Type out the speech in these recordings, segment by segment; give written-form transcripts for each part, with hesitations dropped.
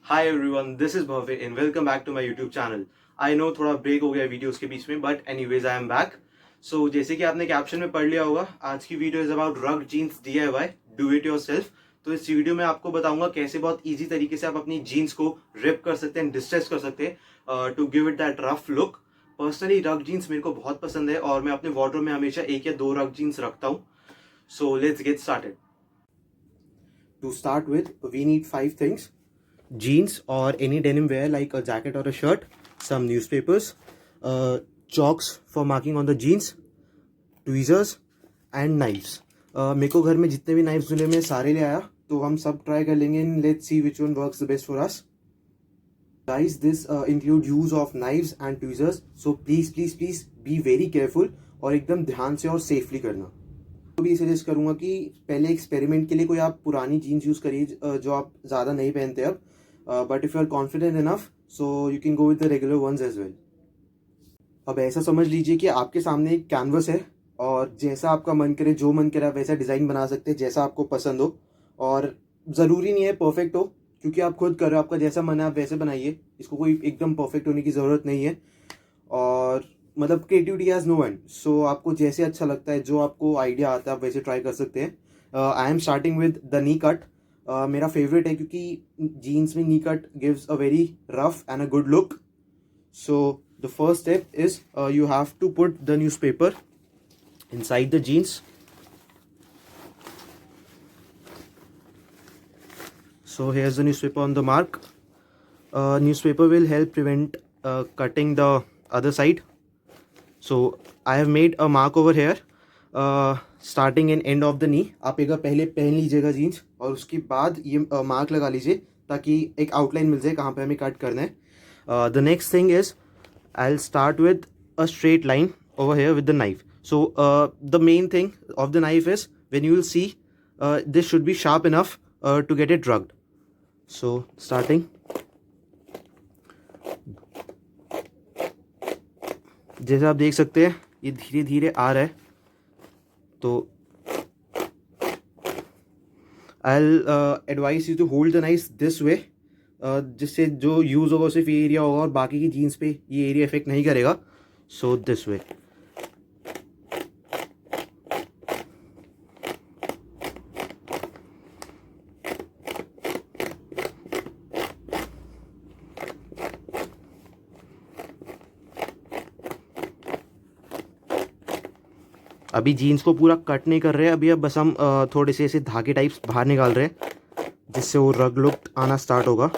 Hi everyone, this is Bhavya and welcome back to my YouTube channel. I know थोड़ा break हो गया videos के बीच में, but anyways I am back. So जैसे कि आपने कैप्शन में पढ़ लिया होगा, आज की video is about rug jeans DIY, do it yourself. तो इस वीडियो में आपको बताऊंगा कैसे बहुत इजी तरीके से आप अपनी जीन्स को रिप कर सकते हैं, डिस्ट्रेस कर सकते हैं to give it that rough look. Personally rug jeans मेरे को बहुत पसंद है और मैं अपने वार्डरोब में हमेशा एक या दो रग जीन्स रखता हूँ। So let's get started. To start with, we need 5 things: jeans or any denim wear like a jacket or a shirt, some newspapers, chalks for marking on the jeans, tweezers and knives. मेरे को घर में जितने भी knifes मिले मैं सारे ले आया, तो हम सब ट्राई कर लेंगे and let's see which one works the best for us. Guys, this include use of knives and tweezers, so please be very careful और एकदम ध्यान से और सेफली करना। तो भी सजेस्ट करूंगा कि पहले एक्सपेरिमेंट के लिए कोई आप पुरानी जीन्स यूज़ करिए जो आप ज़्यादा नहीं पहनते अब, but if you are confident enough so you can go with the regular ones as well. अब ऐसा समझ लीजिए कि आपके सामने एक कैनवस है और जैसा आपका मन करे, जो मन करे आप वैसा डिज़ाइन बना सकते हैं जैसा आपको पसंद हो। और ज़रूरी नहीं है परफेक्ट हो, क्योंकि आप खुद कर रहे हो, आपका जैसा मन है आप वैसे बनाइए, इसको कोई एकदम परफेक्ट होने की ज़रूरत नहीं है। और मतलब क्रिएटिविटी हैज़ नो एंड, सो आपको जैसे अच्छा लगता है, जो आपको आइडिया आता है आप वैसे ट्राई कर सकते हैं। I am starting with the knee cut. मेरा फेवरेट है क्योंकि जीन्स में knee cut gives a very rough and a good look. So the first step is you have to put the newspaper inside the jeans. So here's the newspaper on the mark. Newspaper will help prevent cutting the other side. So I have made a mark over here, starting and end of the knee. आप एक बार पहले पहन लीजिएगा jeans और उसके बाद ये mark लगा लीजिए ताकि एक आउटलाइन मिल जाए कहाँ पे हमें कट करना है। The next thing is I will start with a straight line over here with the knife. So the main thing of the knife is when you will see this should be sharp enough to get it drugged. So starting, जैसे आप देख सकते हैं ये धीरे धीरे आ रहा है, तो I'll advise you to hold the knife this way, जिससे जो यूज़ होगा सिर्फ ये एरिया होगा और बाकी की जीन्स पे ये एरिया इफेक्ट नहीं करेगा। So this way. अभी जीन्स को पूरा कट नहीं कर रहे, अभी अब बस हम थोड़े से ऐसे धागे टाइप्स बाहर निकाल रहे हैं जिससे वो रग लुक आना स्टार्ट होगा।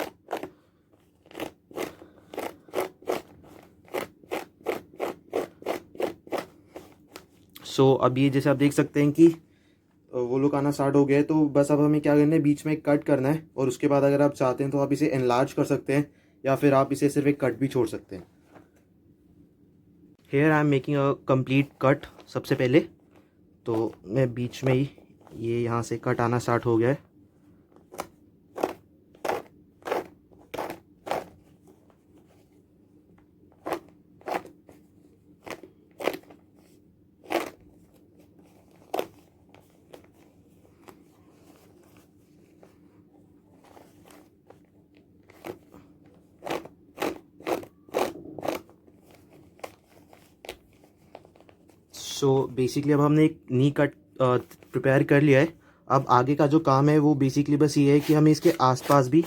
सो अब ये जैसे आप देख सकते हैं कि वो लुक आना स्टार्ट हो गया है, तो बस अब हमें क्या करना है, बीच में एक कट करना है और उसके बाद अगर आप चाहते हैं तो आप इसे एनलार्ज कर सकते हैं या फिर आप इसे सिर्फ एक कट भी छोड़ सकते हैं। Here I am making a complete cut. सबसे पहले तो मैं बीच में ही ये यहाँ से कट आना स्टार्ट हो गया है। सो बेसिकली अब हमने एक नी कट प्रिपेयर कर लिया है। अब आगे का जो काम है वो बेसिकली बस ये है कि हमें इसके आसपास भी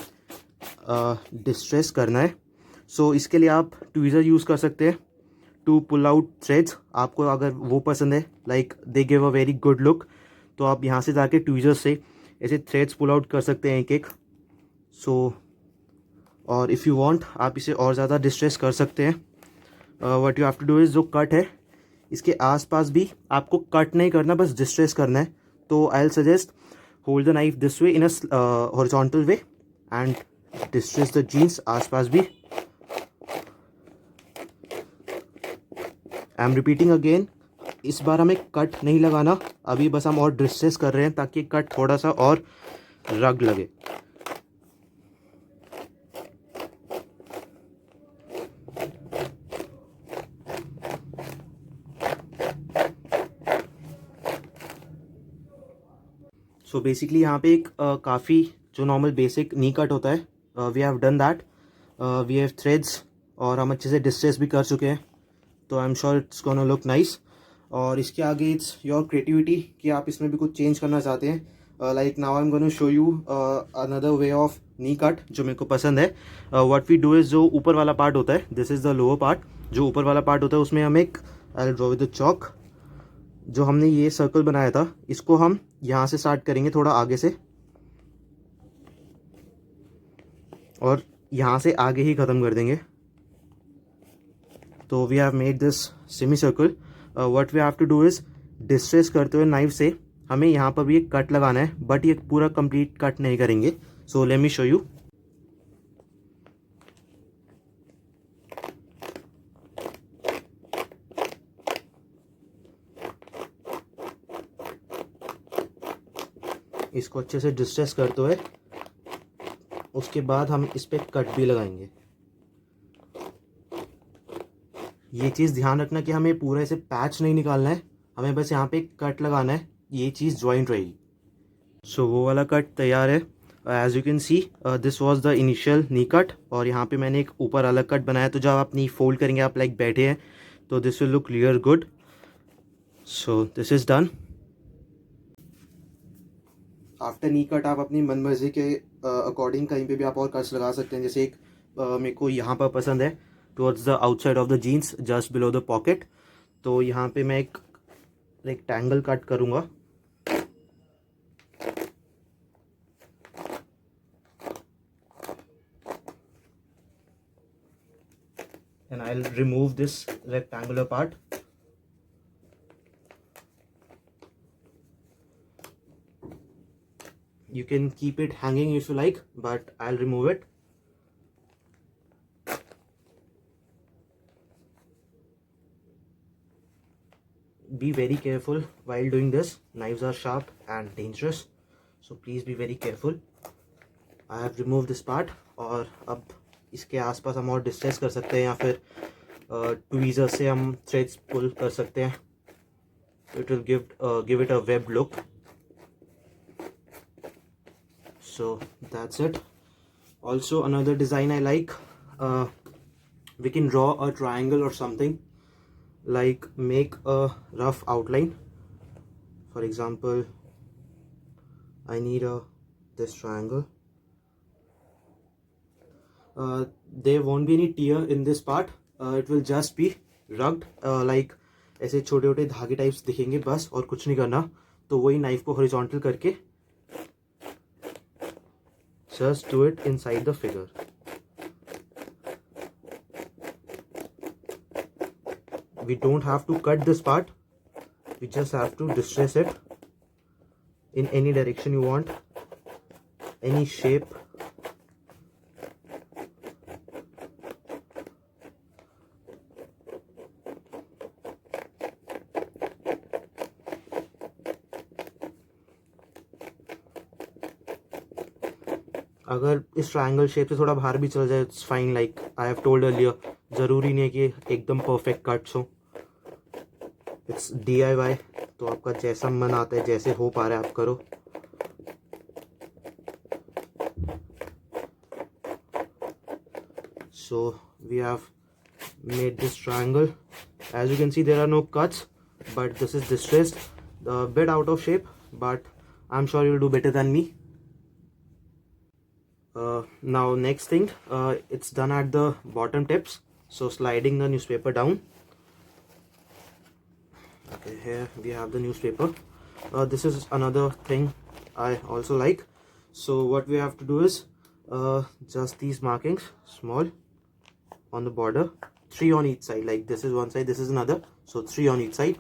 डिस्ट्रेस करना है। सो इसके लिए आप ट्वीज़र यूज़ कर सकते हैं टू पुल आउट थ्रेड्स। आपको अगर वो पसंद है, like they give a very good look, तो आप यहाँ से जाके ट्वीज़र से ऐसे थ्रेड्स पुल आउट कर सकते हैं एक एक। सो और इफ़ यू वांट आप इसे और ज़्यादा डिस्ट्रेस कर सकते हैं। What you have to do is, जो कट है इसके आसपास भी आपको कट नहीं करना, बस डिस्ट्रेस करना है। तो I will suggest hold the knife this way in a horizontal way and distress the jeans आसपास भी। आई एम रिपीटिंग अगेन, इस बार हमें कट नहीं लगाना, अभी बस हम और डिस्ट्रेस कर रहे हैं ताकि कट थोड़ा सा और रग लगे। सो बेसिकली यहाँ पे एक काफ़ी जो नॉर्मल बेसिक नी कट होता है we have done that, we have threads और हम अच्छे से डिस्ट्रेस भी कर चुके हैं, तो I am sure it's gonna look nice. और इसके आगे इट्स योर क्रिएटिविटी कि आप इसमें भी कुछ चेंज करना चाहते हैं। Like now I am gonna show you another way of knee cut जो मेरे को पसंद है। व्हाट वी डू इज़, जो ऊपर वाला पार्ट होता है, this is the lower part, जो ऊपर वाला पार्ट होता है उसमें हम एक, I will draw with the chalk, जो हमने ये सर्कल बनाया था इसको हम यहाँ से स्टार्ट करेंगे थोड़ा आगे से, और यहाँ से आगे ही ख़त्म कर देंगे। तो we have made this semi circle. What we have to do is, distress करते हुए नाइफ से हमें यहाँ पर भी एक कट लगाना है, बट ये पूरा कंप्लीट कट नहीं करेंगे। So let me show you. इसको अच्छे से डिस्ट्रेस करते हुए उसके बाद हम इस पर कट भी लगाएंगे। ये चीज़ ध्यान रखना कि हमें पूरा ऐसे पैच नहीं निकालना है, हमें बस यहाँ पे कट लगाना है, ये चीज़ जॉइंट रहेगी। सो वो वाला कट तैयार है। As you can see this was the initial knee cut, और यहाँ पे मैंने एक ऊपर अलग कट बनाया, तो जब आप नी फोल्ड करेंगे, आप लाइक बैठे हैं, तो this will look clear good. So this is done. After knee cut आप अपनी मन मर्जी के अकॉर्डिंग कहीं पे भी आप और कट्स लगा सकते हैं। जैसे एक मेरे को यहाँ पर पसंद है, towards the outside of the jeans just below the pocket, तो यहाँ पे मैं एक रेक्टेंगल कट करूँगा। And I'll remove this rectangular part. You can keep it hanging if you like, but I'll remove it. Be very careful while doing this. Knives are sharp and dangerous, so please be very careful. I have removed this part, और अब इसके आसपास हम और distress कर सकते हैं, या फिर ट्वीज़र से हम थ्रेड्स पुल कर सकते हैं। It will give it a web look. So that's it. Also another design I like, we can draw a triangle or something, like make a rough outline. For example, I need this triangle. There won't be any tear in this part, it will just be rugged, like ऐसे छोटे छोटे धागे types दिखेंगे बस, और कुछ नहीं करना। तो वही नाइफ को हॉरिजॉन्टल करके just do it inside the figure. We don't have to cut this part, we just have to distress it in any direction you want, any shape. अगर इस ट्रायंगल शेप से थोड़ा बाहर भी चल जाए, it's fine, like I have told earlier, ज़रूरी नहीं है कि एकदम परफेक्ट कट्स हो। इट्स DIY, तो आपका जैसा मन आता है, जैसे हो पा रहा है आप करो। So we have made this triangle. As you can see, there are no cuts, but this is distressed, a bit out of shape, but I'm sure you'll do better than me. Now next thing, it's done at the bottom tips, so sliding the newspaper down. Okay, here we have the newspaper. This is another thing I also like. So what we have to do is just these markings, small on the border, 3 on each side, like this is one side, this is another, so 3 on each side.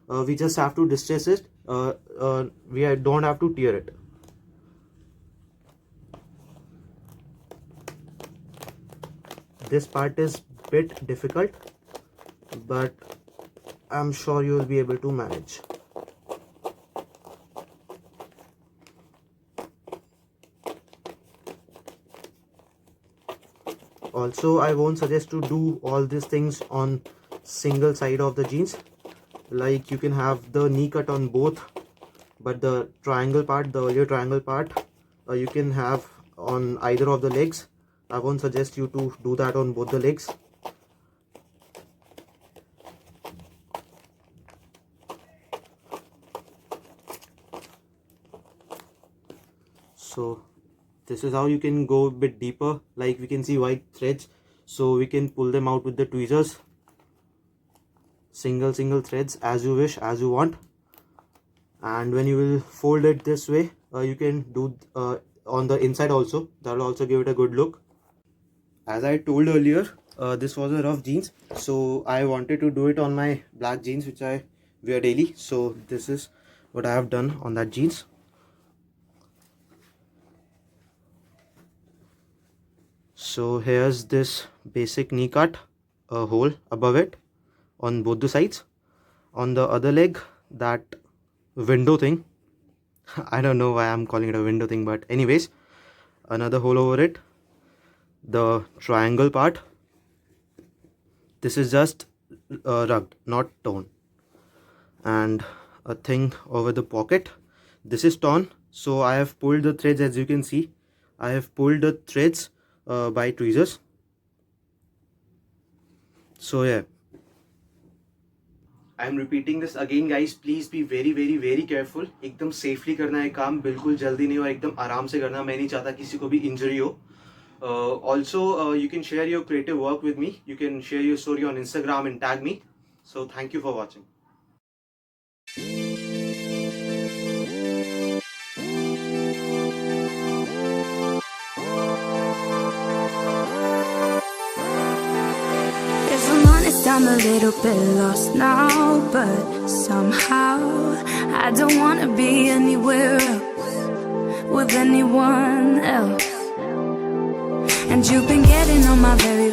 We just have to distress it, we don't have to tear it. This part is bit difficult, but I'm sure you will be able to manage. Also, I won't suggest to do all these things on single side of the jeans. Like you can have the knee cut on both, but the triangle part, the earlier triangle part, you can have on either of the legs. I won't suggest you to do that on both the legs. So this is how you can go a bit deeper. Like we can see white threads, so we can pull them out with the tweezers. Single threads as you wish, as you want. And when you will fold it this way, you can do on the inside also. That will also give it a good look. As I told earlier, this was a rough jeans, so I wanted to do it on my black jeans which I wear daily. So this is what I have done on that jeans. So here's this basic knee cut, a hole above it on both the sides. On the other leg, that window thing, I don't know why I'm calling it a window thing, but anyways, another hole over it. The triangle part, this is just rugged, not torn. And a thing over the pocket, this is torn, so I have pulled the threads. As you can see, I have pulled the threads by tweezers. So yeah, I am repeating this again, guys. Please be very careful. एकदम safely करना है काम, बिल्कुल जल्दी नहीं और एकदम आराम से करना. मैं नहीं चाहता किसी को भी injury हो. Also, you can share your creative work with me. You can share your story on Instagram and tag me. So thank you for watching. If I'm honest, I'm a little bit lost now, but somehow I don't wanna be anywhere else with anyone else. And you've been getting on my very